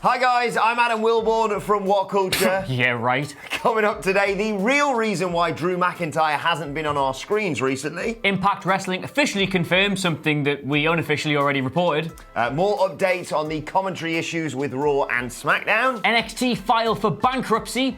Hi guys, I'm Adam Wilborn from WhatCulture. Yeah, right. Coming up today, the real reason why Drew McIntyre hasn't been on our screens recently. Impact Wrestling officially confirmed something that we unofficially already reported. More updates on the commentary issues with Raw and SmackDown. NXT file for bankruptcy.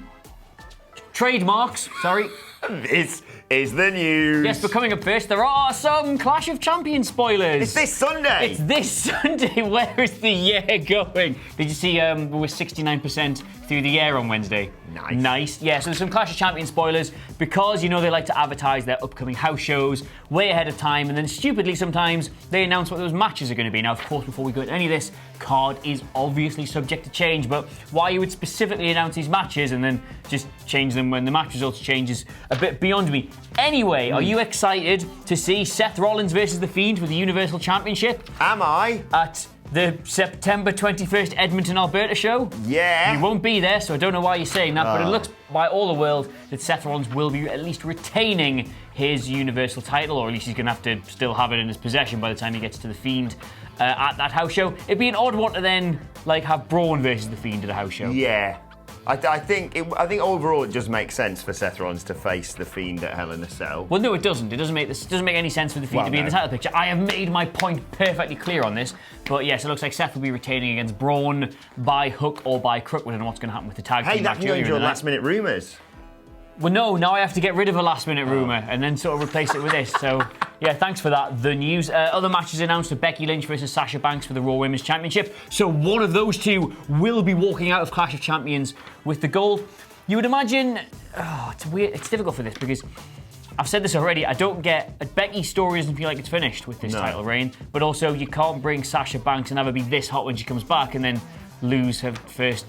Trademarks, sorry. This is the news. Yes, but coming up first, there are some Clash of Champions spoilers. It's this Sunday. It's this Sunday. Where is the year going? Did you see we were 69% through the year on Wednesday? Nice. Yeah, so there's some Clash of Champions spoilers because, you know, they like to advertise their upcoming house shows way ahead of time, and then stupidly sometimes they announce what those matches are going to be. Now, of course, before we go into any of this, card is obviously subject to change, but why you would specifically announce these matches and then just change them when the match results change is a bit beyond me. Anyway, are you excited to see Seth Rollins versus The Fiend for the Universal Championship? Am I? At the September 21st Edmonton, Alberta show? Yeah. You won't be there, so I don't know why you're saying that, but it looks by all the world that Seth Rollins will be at least retaining his Universal title, or at least he's going to have to still have it in his possession by the time he gets to The Fiend at that house show. It'd be an odd one to then have Braun versus The Fiend at a house show. Yeah. I think overall it just makes sense for Seth Rollins to face The Fiend at Hell in a Cell. Well, no, it doesn't. It doesn't make any sense for The Fiend to be in the title picture. I have made my point perfectly clear on this. But yes, it looks like Seth will be retaining against Braun by hook or by crook. We don't know what's going to happen with the tag team match. Hey, that can go into your last-minute rumours. Well, no, now I have to get rid of a last-minute rumour and then sort of replace it with this. So, yeah, thanks for that. The news. Other matches announced are Becky Lynch versus Sasha Banks for the Raw Women's Championship. So one of those two will be walking out of Clash of Champions with the gold. You would imagine... it's weird. It's difficult for this because I've said this already. I don't get... Becky's story doesn't feel like it's finished with this title reign. But also, you can't bring Sasha Banks and have her be this hot when she comes back and then lose her first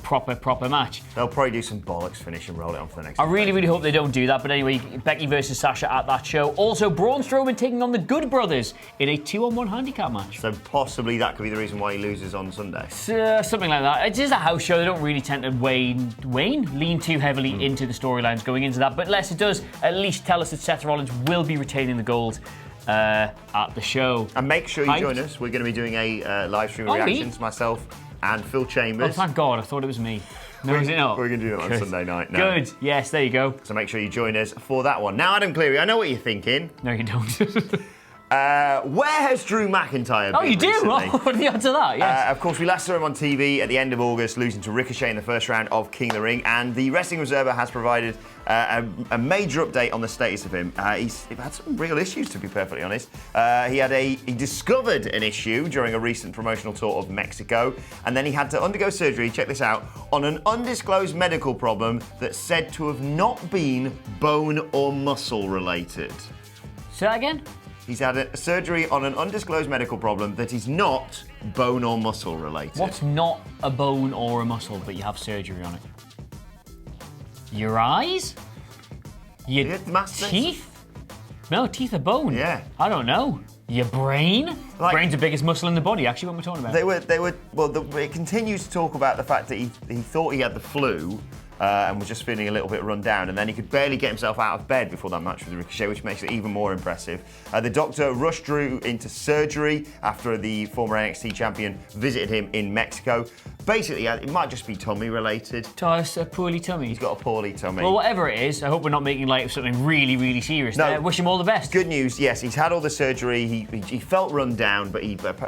proper match. They'll probably do some bollocks finish and roll it on for the next. I really hope they don't do that. But anyway, Becky versus Sasha at that show. Also, Braun Strowman taking on the Good Brothers in a 2-on-1 handicap match. So possibly that could be the reason why he loses on Sunday. Something like that. It is a house show. They don't really tend to lean too heavily into the storylines going into that. But unless it does, at least tell us that Seth Rollins will be retaining the gold at the show. And make sure you join us. We're going to be doing a live stream of reactions, myself and Phil Chambers. Oh, thank God. I thought it was me. No, is it not? We're going to do that on Sunday night. No. Good. Yes, there you go. So make sure you join us for that one. Now, Adam Cleary, I know what you're thinking. No, you don't. Where has Drew McIntyre been Oh, you do? recently? What are the odds of that? Yes. Of course, we last saw him on TV at the end of August, losing to Ricochet in the first round of King of the Ring, and the Wrestling Observer has provided a major update on the status of him. He's had some real issues, to be perfectly honest. He discovered an issue during a recent promotional tour of Mexico, and then he had to undergo surgery, check this out, on an undisclosed medical problem that's said to have not been bone or muscle related. Say that again? He's had a surgery on an undisclosed medical problem that is not bone or muscle related. What's not a bone or a muscle, but you have surgery on it? Your eyes? Your teeth? No, teeth are bone. Yeah. I don't know. Your brain? Brain's the biggest muscle in the body, actually, what we're talking about. It continues to talk about the fact that he thought he had the flu, and was just feeling a little bit run down, and then he could barely get himself out of bed before that match with Ricochet, which makes it even more impressive. The doctor rushed Drew into surgery after the former NXT champion visited him in Mexico. Basically, it might just be tummy related. A poorly tummy. He's got a poorly tummy. Well, whatever it is, I hope we're not making light of something really serious. No. Wish him all the best. Good news, yes, he's had all the surgery. He felt run down, but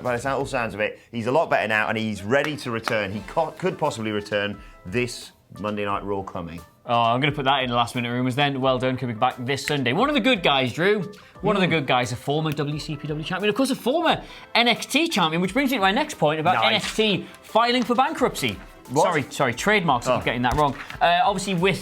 by the all sounds of it, he's a lot better now, and he's ready to return. He could possibly return this Monday Night Raw coming. Oh, I'm going to put that in the last-minute rumours then. Well done, coming back this Sunday. One of the good guys, Drew. One of the good guys, a former WCPW champion. Of course, a former NXT champion, which brings me to my next point about NXT filing for bankruptcy. What? Sorry, trademarks, I'm getting that wrong. Obviously, with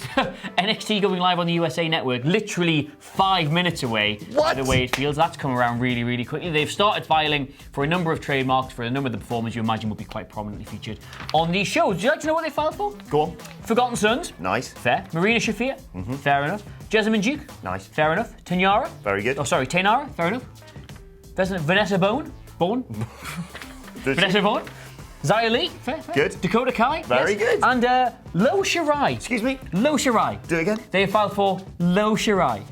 NXT going live on the USA Network, literally 5 minutes away, by the way it feels, that's come around really quickly. They've started filing for a number of trademarks for a number of the performers you imagine will be quite prominently featured on these shows. Would you like to know what they filed for? Go on. Forgotten Sons. Nice. Fair. Marina Shafir. Fair enough. Jessamine Duke. Nice. Fair enough. Tanyara. Very good. Oh, sorry, Taynara. Fair enough. Vanessa Bourne. Vanessa Bourne. Xia Li, fair. Good. Dakota Kai, very good. And Lo Shirai. Excuse me? Lo Shirai. Do it again. They have filed for Lo Shirai.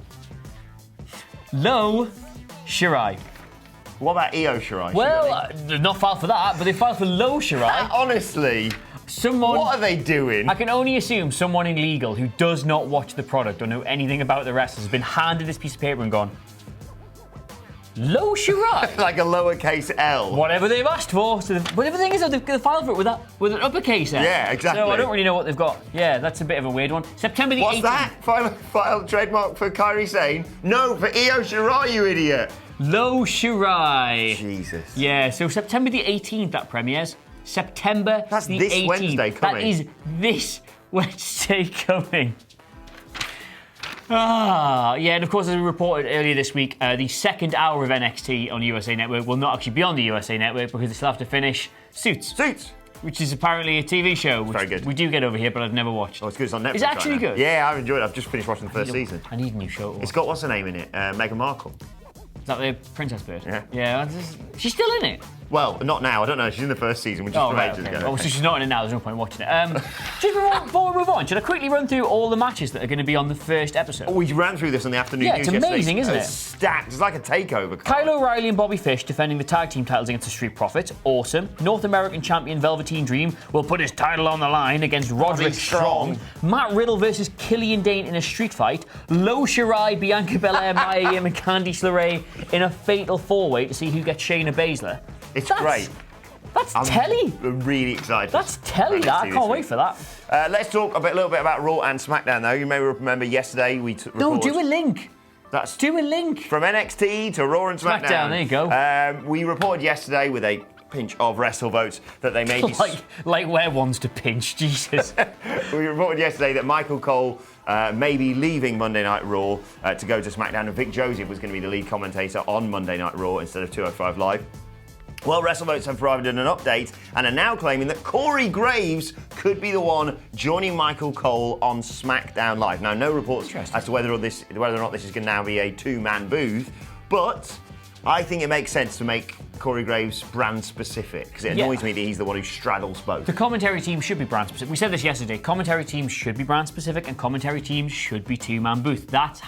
Lo Shirai. What about Io Shirai? Well, they've not filed for that, but they filed for Low Shirai. Honestly, what are they doing? I can only assume someone in legal who does not watch the product or know anything about the wrestlers has been handed this piece of paper and gone, Low Shirai? Like a lowercase L. Whatever they've asked for. So but the thing is, they've filed for it with an uppercase L. Yeah, exactly. So I don't really know what they've got. Yeah, that's a bit of a weird one. September the 18th. What's that? File trademark for Kairi Sane? No, for Io Shirai, you idiot. Low Shirai. Jesus. Yeah, so September the 18th that premieres. September That's the this 18th. Wednesday coming. That is this Wednesday coming. Yeah, and of course, as we reported earlier this week, the second hour of NXT on USA Network will not actually be on the USA Network because they still have to finish Suits. Which is apparently a TV show. Which very good. We do get over here, but I've never watched. Oh, it's good. It's on Netflix. Is it actually good? Yeah, I've enjoyed it. I've just finished watching the first season. I need a new show. It's got what's her name in it? Meghan Markle. Is that the Princess Bird? Yeah. Yeah, she's still in it. Well, not now. I don't know. She's in the first season, which is from ages ago. Oh, so she's not in it now. There's no point watching it. Just before we move on, should I quickly run through all the matches that are going to be on the first episode? Oh, we ran through this on the afternoon news it's amazing, yesterday. isn't it? It's stacked. It's like a takeover. Kyle O'Reilly and Bobby Fish defending the tag team titles against the Street Profits. Awesome. North American champion Velveteen Dream will put his title on the line against Roderick Strong. Matt Riddle versus Killian Dane in a street fight. Low Shirai, Bianca Belair, Mia Yim and Candice LeRae in a fatal four-way to see who gets Shayna Baszler. It's great. That's telly. I'm really excited. That's telly, that. I can't wait for that. Let's talk a little bit about Raw and SmackDown, though. You may remember yesterday we No, do a link. Do a link. From NXT to Raw and SmackDown. SmackDown, there you go. We reported yesterday with a pinch of wrestle votes that they may be... like where one's to pinch, Jesus. We reported yesterday that Michael Cole may be leaving Monday Night Raw to go to SmackDown, and Vic Joseph was going to be the lead commentator on Monday Night Raw instead of 205 Live. Well, WrestleVotes have provided an update and are now claiming that Corey Graves could be the one joining Michael Cole on SmackDown Live. Now, no reports as to whether or not this is going to now be a two-man booth, but I think it makes sense to make Corey Graves brand specific because it annoys me that he's the one who straddles both. The commentary team should be brand specific. We said this yesterday. Commentary teams should be brand specific and commentary teams should be two-man booth. That's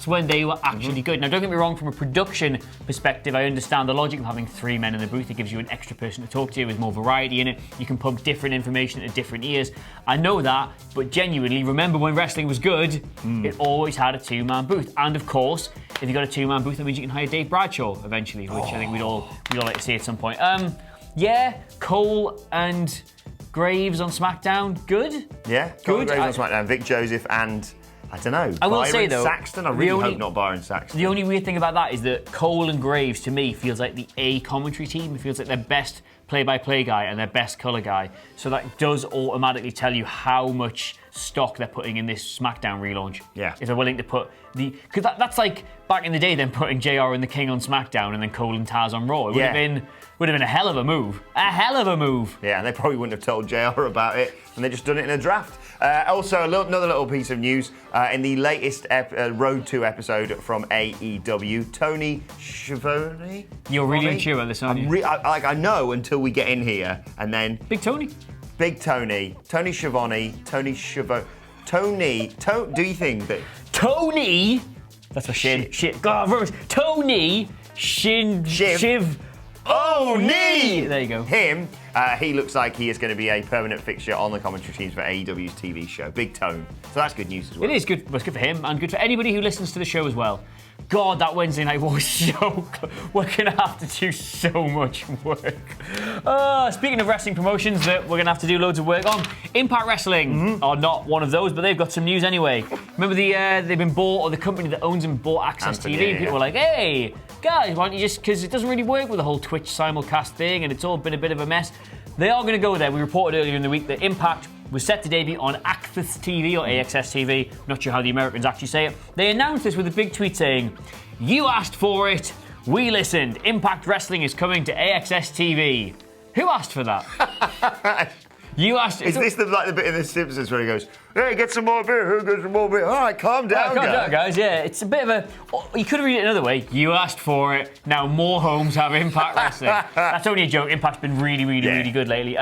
when they were actually good. Now, don't get me wrong, from a production perspective, I understand the logic of having three men in the booth. It gives you an extra person to talk to with more variety in it. You can pump different information into different ears. I know that, but genuinely, remember when wrestling was good, it always had a two-man booth. And of course, if you got a two-man booth, that means you can hire Dave Bradshaw eventually, which I think we'd all like to see at some point. Cole and Graves on SmackDown, good? Yeah, Cole Graves on SmackDown, Vic Joseph and, I don't know, I will Byron say, though, Saxton? I really hope not Byron Saxton. The only weird thing about that is that Cole and Graves, to me, feels like the A commentary team. It feels like their best play-by-play guy and their best colour guy. So that does automatically tell you how much stock they're putting in this SmackDown relaunch. Yeah. If they're willing to put because that's like back in the day, them putting JR and the King on SmackDown and then Cole and Taz on Raw. It would have been a hell of a move. A hell of a move. Yeah, and they probably wouldn't have told JR about it, and they just done it in a draft. Also, another little piece of news. In the latest Road 2 episode from AEW, Tony Schiavone? You're really unsure about this, aren't you? I know until we get in here, and then... Big Tony, Schiavone, do you think that... Tony! That's a shin. Shit. God, Tony Shiv. Oh, knee! There you go. Him, he looks like he is going to be a permanent fixture on the commentary teams for AEW's TV show. Big Tone. So that's good news as well. It is good. Well, it's good for him and good for anybody who listens to the show as well. God, that Wednesday night was so... We're going to have to do so much work. Speaking of wrestling promotions that we're going to have to do loads of work on, Impact Wrestling are not one of those, but they've got some news anyway. Remember they've been bought, or the company that owns them bought AXS TV. People were like, hey, guys, why don't you just... Because it doesn't really work with the whole Twitch simulcast thing, and it's all been a bit of a mess. They are going to go there. We reported earlier in the week that Impact was set to debut on AXS TV or AXS TV. Not sure how the Americans actually say it. They announced this with a big tweet saying, "You asked for it, we listened. Impact Wrestling is coming to AXS TV." Who asked for that? You asked. Is this the bit in The Simpsons where he goes, "Hey, get some more beer. Who gets some more beer? All right, calm down, guys. Yeah, it's a bit of a... You could have read it another way. You asked for it. Now more homes have Impact Wrestling. That's only a joke. Impact's been really, really, really good lately.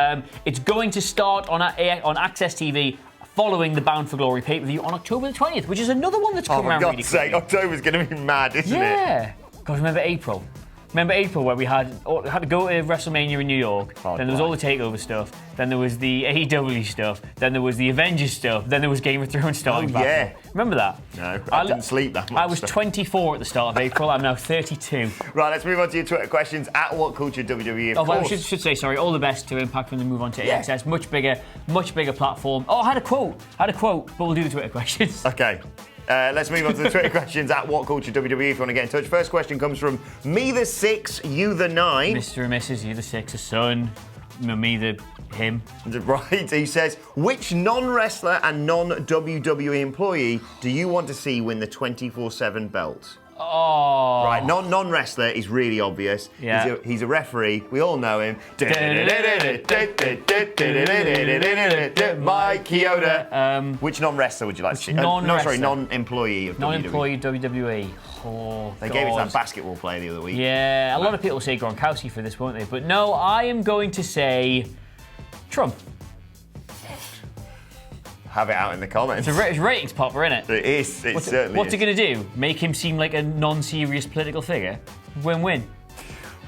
It's going to start on AXS TV following the Bound for Glory pay-per-view on October the 20th, which is another one that's come around really quickly. October's going to be mad, isn't it? Yeah. God, remember April? Remember April where we had to go to WrestleMania in New York, then there was all the TakeOver stuff, then there was the AEW stuff, then there was the Avengers stuff, then there was Game of Thrones starting back. Yeah. Remember that? No, I didn't sleep that much. I was 24 at the start of April, I'm now 32. Right, let's move on to your Twitter questions at WhatCulture WWE, of course. I should say, sorry, all the best to Impact when they move on to AXS. Much bigger platform. Oh, I had a quote, but we'll do the Twitter questions. Okay. Let's move on to the Twitter questions at WhatCulture WWE if you want to get in touch. First question comes from Me the 6, You the 9. Mr. and Mrs. You the 6, a son. Me the him. Right, he says, which non-wrestler and non-WWE employee do you want to see win the 24/7 belt? Oh. Right, non-wrestler is really obvious. Yeah. He's a referee. We all know him. Mike Chioda. Which non-wrestler would you like to see? Non-employee of WWE. Non-employee WWE. Oh, They gave it to that basketball player the other week. Yeah, a lot of people say Gronkowski for this, won't they? But no, I am going to say Trump. Have it out in the comments. It's a ratings popper, isn't it? It is. It certainly is. What's it going to do? Make him seem like a non-serious political figure? Win-win.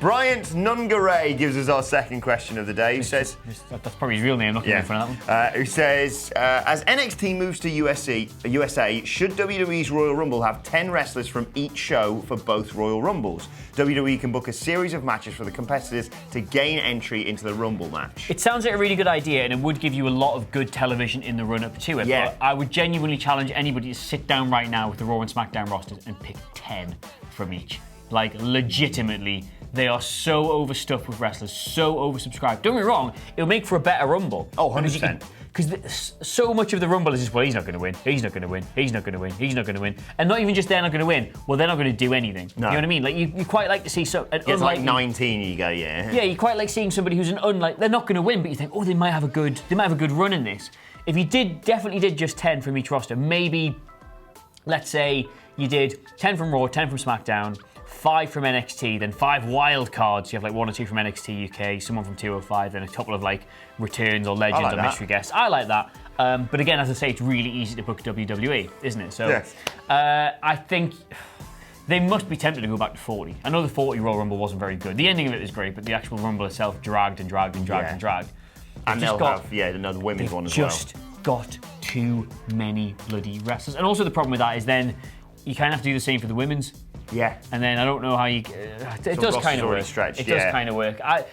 Bryant Nungaray gives us our second question of the day. He says... That's probably his real name, not going for that one. Who says, as NXT moves to USA, should WWE's Royal Rumble have 10 wrestlers from each show for both Royal Rumbles? WWE can book a series of matches for the competitors to gain entry into the Rumble match. It sounds like a really good idea, and it would give you a lot of good television in the run-up to it. Yeah. But I would genuinely challenge anybody to sit down right now with the Raw and SmackDown rosters and pick 10 from each. Like, legitimately, they are so overstuffed with wrestlers, so oversubscribed. Don't get me wrong, it'll make for a better Rumble. Oh, 100%. Because so much of the Rumble is just, well, he's not going to win, he's not going to win, he's not going to win, he's not going to win. And not even just they're not going to win, well, they're not going to do anything. No. You know what I mean? Like, you quite like to see it's like 19, you go, yeah. Yeah, you quite like seeing somebody who's they're not going to win, but you think, oh, they might have a good run in this. If you definitely did just 10 from each roster, maybe, let's say you did 10 from Raw, 10 from SmackDown, 5 from NXT, then 5 wild cards. You have like 1 or 2 from NXT UK, someone from 205, then a couple of like returns or legends or mystery guests. I like that. But again, as I say, it's really easy to book WWE, isn't it? So yes. I think they must be tempted to go back to 40. I know the 40 Royal Rumble wasn't very good. The ending of it is great, but the actual Rumble itself dragged and dragged and dragged and dragged. And they'll have another women's one as well. Just got too many bloody wrestlers. And also the problem with that is then you kind of have to do the same for the women's. Yeah. And then I don't know how you... it does kind of work. It does kind of work. I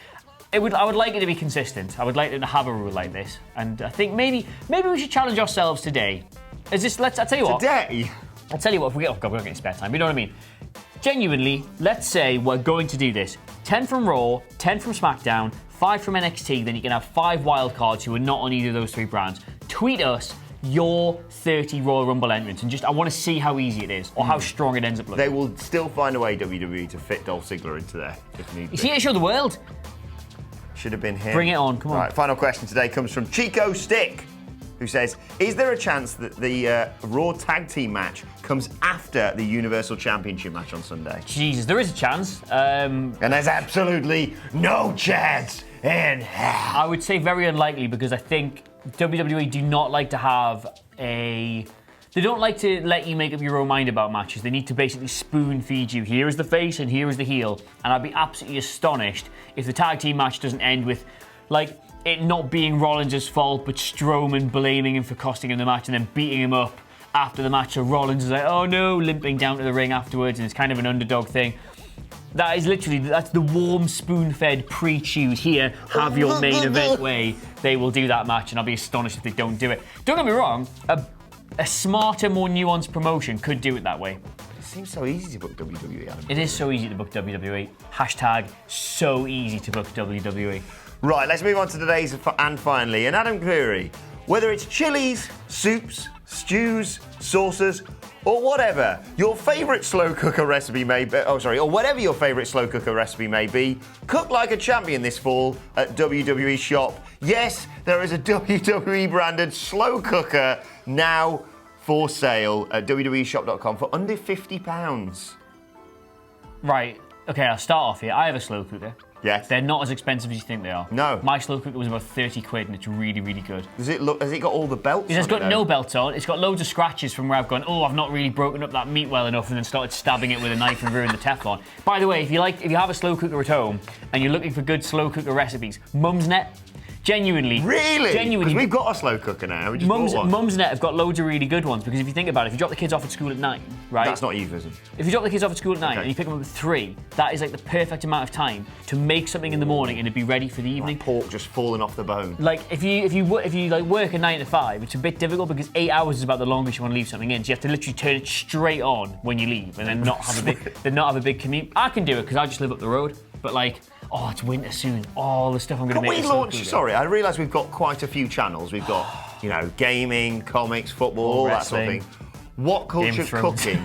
would like it to be consistent. I would like them to have a rule like this. And I think maybe we should challenge ourselves today. I'll tell you what. Today? I'll tell you what, if we get... Oh, God, we're not getting spare time. You know what I mean? Genuinely, let's say we're going to do this. 10 from Raw, 10 from SmackDown, 5 from NXT, then you can have 5 wild cards who are not on either of those 3 brands. Tweet us your 30 Royal Rumble entrants, and I want to see how easy it is, or how strong it ends up looking. They will still find a way, WWE, to fit Dolph Ziggler into there, if need be. You see it show the world? Should have been him. Bring it on, come on. Right, final question today comes from Chico Stick, who says, is there a chance that the Raw Tag Team match comes after the Universal Championship match on Sunday? Jesus, there is a chance. And there's absolutely no chance in hell. I would say very unlikely, because I think WWE do not like to have They don't like to let you make up your own mind about matches. They need to basically spoon feed you. Here is the face and here is the heel. And I'd be absolutely astonished if the tag team match doesn't end with, like, it not being Rollins' fault, but Strowman blaming him for costing him the match and then beating him up after the match. So Rollins is like, oh no, limping down to the ring afterwards, and it's kind of an underdog thing. That's the warm, spoon-fed pre-chews. Here, have your main event way. They will do that match, and I'll be astonished if they don't do it. Don't get me wrong, a smarter, more nuanced promotion could do it that way. It seems so easy to book WWE, Adam. It is so easy to book WWE. Hashtag so easy to book WWE. Right, let's move on to today's and finally. And Adam Cleary, whether it's chilies, soups, stews, sauces, or whatever your favourite slow cooker recipe may be, or whatever your favourite slow cooker recipe may be, cook like a champion this fall at WWE Shop. Yes, there is a WWE branded slow cooker now for sale at www.shop.com for under £50. Right, okay, I'll start off here. I have a slow cooker. Yes. They're not as expensive as you think they are. No. My slow cooker was about 30 quid and it's really, really good. Has it got all the belts? It's got no belts on. It's got loads of scratches from where I've gone, oh, I've not really broken up that meat well enough, and then started stabbing it with a knife and ruined the Teflon. By the way, if you have a slow cooker at home and you're looking for good slow cooker recipes, Mum's Net. Genuinely. Really? Genuinely. Because we've got a slow cooker now. We just bought one. Mum's Net have got loads of really good ones, because if you think about it, if you drop the kids off at school at 9, right? That's not euphemism. If you drop the kids off at school at 9 and you pick them up at 3, that is like the perfect amount of time to make something in the morning and it'd be ready for the evening. Like pork just falling off the bone. Like if you like work a 9 to 5, it's a bit difficult because 8 hours is about the longest you want to leave something in. So you have to literally turn it straight on when you leave and then not have a big commute. I can do it because I just live up the road. But like, oh, it's winter soon. All the stuff I'm going to make. Can we launch? Sorry, I realise we've got quite a few channels. We've got, gaming, comics, football, all that sort of thing. What culture cooking?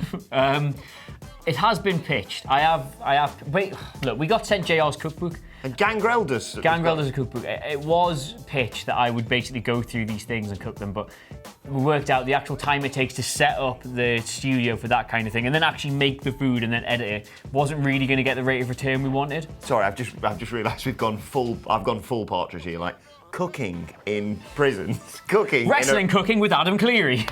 It has been pitched. I have. Wait, look, we got sent JR's cookbook. And Gangrel does. Gangrel does a cookbook. It was pitched that I would basically go through these things and cook them, but we worked out the actual time it takes to set up the studio for that kind of thing, and then actually make the food and then edit it wasn't really going to get the rate of return we wanted. Sorry, I've just realised I've gone full Partridge here. Like cooking in prisons, cooking. Cooking with Adam Cleary.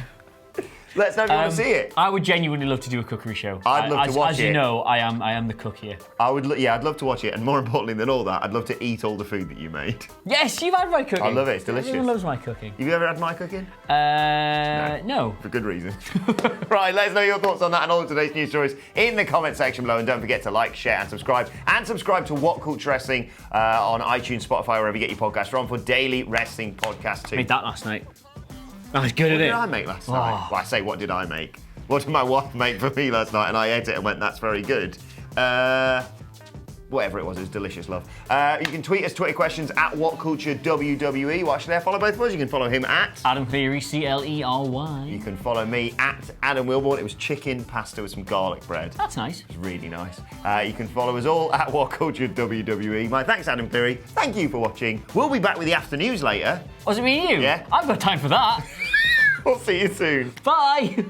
Let's know if you want to see it. I would genuinely love to do a cookery show. I'd love to watch it. As you know, I am the cook here. I'd love to watch it, and more importantly than all that, I'd love to eat all the food that you made. Yes, you've had my cooking. I love it. It's delicious. Everyone loves my cooking. Have you ever had my cooking? No. For good reason. Right, let us know your thoughts on that and all of today's news stories in the comment section below, and don't forget to like, share, and subscribe. And subscribe to What Culture Wrestling on iTunes, Spotify, wherever you get your podcasts from for daily wrestling podcasts too. Made that last night. I was good at it. What did I make last night? Well, I say, what did I make? What did my wife make for me last night? And I ate it and went, that's very good. Whatever it was delicious, love. You can tweet us Twitter questions at WhatCultureWWE. Well, actually, follow both of us. You can follow him at Adam Cleary, Clery. You can follow me at Adam Wilborn. It was chicken pasta with some garlic bread. That's nice. It's really nice. You can follow us all at WhatCultureWWE. My thanks, Adam Cleary. Thank you for watching. We'll be back with the after news later. Was it me and you? Yeah. I've got time for that. We'll see you soon. Bye.